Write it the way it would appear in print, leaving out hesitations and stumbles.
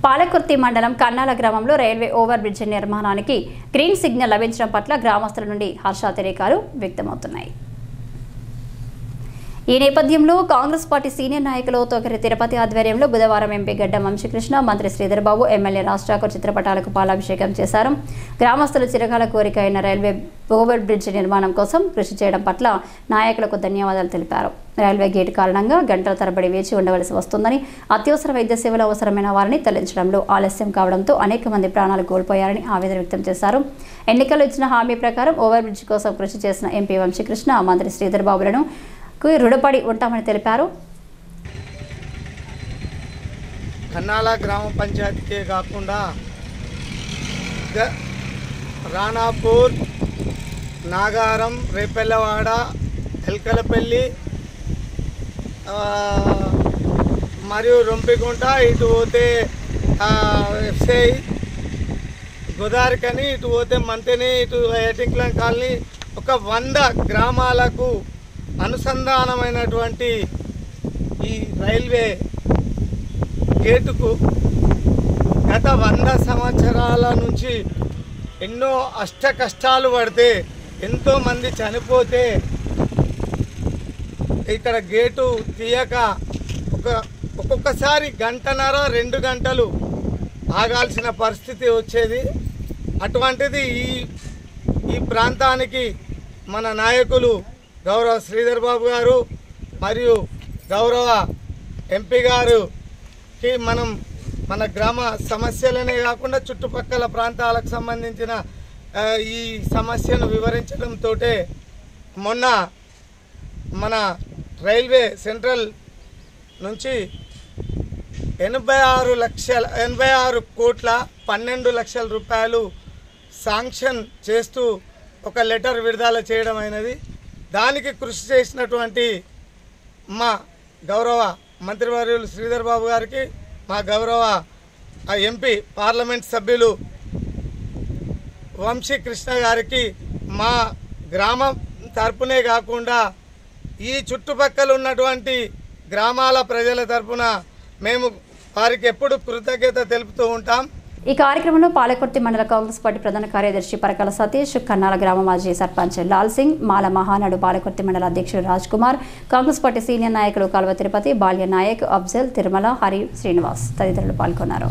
పాలకుర్తి మండలం కన్నాల గ్రామంలో railway over bridge నిర్మాణానికి గ్రీన్ సిగ్నల్ లభించడం పట్ల గ్రామస్తుల నుండి హర్షాతిరేకాలు వ్యక్తమవుతున్నాయి. ఈ నేపథ్యంలో కాంగ్రెస్ పార్టీ సీనియర్ నాయకులు తొగరి తిరుపతి ఆధ్వర్యంలో బుధవారం ఎంపీ గడ్డం వంశీకృష్ణ, మంత్రి శ్రీధర్ బాబు, ఎమ్మెల్యే రాజ్ ఠాకూర్ చిత్రపటాలకు పాలాభిషేకం చేశారు. గ్రామస్తుల చిరకాల కోరిక అయిన రైల్వే ఓవర్ బ్రిడ్జ్ నిర్మాణం కోసం కృషి చేయడం పట్ల నాయకులకు ధన్యవాదాలు తెలిపారు. రైల్వే గేట్ కారణంగా గంటల తరబడి వేచి ఉండవలసి వస్తుందని, అత్యవసర వైద్య సేవలు అవసరమైన వారిని తరలించడంలో ఆలస్యం కావడంతో అనేక మంది ప్రాణాలు కోల్పోయారని ఆవేదన వ్యక్తం చేశారు. ఎన్నికల్లో ఇచ్చిన హామీ ప్రకారం ఓవర్ బ్రిడ్జ్ కోసం కృషి చేసిన ఎంపీ వంశీకృష్ణ, మంత్రి శ్రీధర్ బాబులను రుణపడి ఉంటామని తెలిపారు. కన్నాల గ్రామ పంచాయతీకే కాకుండా రాణాపూర్, నాగారం, రేపెల్లవాడ, ఎల్కలపల్లి మరియు రొంపిగుంట, ఇటు పోతే ఎఫ్సై గోదావరికని, ఇటు పోతే మంతెని, ఇటు ఎటింక్లం కాలనీ, ఒక 100 గ్రామాలకు అనుసంధానమైనటువంటి ఈ రైల్వే గేటుకు గత 100 సంవత్సరాల నుంచి ఎన్నో అష్ట కష్టాలు పడితే, ఎంతోమంది చనిపోతే ఇక్కడ గేటు తీయక ఒక్కొక్కసారి 1.5-2 గంటలు ఆగాల్సిన పరిస్థితి వచ్చేది. అటువంటిది ఈ ప్రాంతానికి మన నాయకులు గౌరవ శ్రీధర్ బాబు గారు మరియు గౌరవ ఎంపీ గారుకి మన గ్రామ సమస్యలనే కాకుండా చుట్టుపక్కల ప్రాంతాలకు సంబంధించిన ఈ సమస్యను వివరించడంతో మొన్న మన రైల్వే సెంట్రల్ నుంచి 86 కోట్ల 12 లక్షల రూపాయలు శాంక్షన్ చేస్తూ ఒక లెటర్ విడుదల చేయడం అయినది. దానికి కృషి చేసినటువంటి మా గౌరవ మంత్రివర్యులు శ్రీధర్ బాబు గారికి, మా గౌరవ ఎంపీ పార్లమెంట్ సభ్యులు వంశీకృష్ణ గారికి, మా గ్రామం తరపునే కాకుండా ఈ చుట్టుపక్కల ఉన్నటువంటి గ్రామాల ప్రజల తరపున మేము వారికి ఎప్పుడు కృతజ్ఞత తెలుపుతూ ఉంటాం. ఈ కార్యక్రమంలో పాలకుర్తి మండల కాంగ్రెస్ పార్టీ ప్రధాన కార్యదర్శి పరకాల సతీష్, కన్నాల గ్రామ మాజీ సర్పంచ్ లాల్ సింగ్, మాల మహానాడు పాలకుర్తి మండల అధ్యక్షుడు రాజ్ కుమార్, కాంగ్రెస్ పార్టీ సీనియర్ నాయకులు కాల్వ తిరుపతి, బాల్య నాయక్, అఫ్జల్, తిరుమల, హరి, శ్రీనివాస్ తదితరులు పాల్గొన్నారు.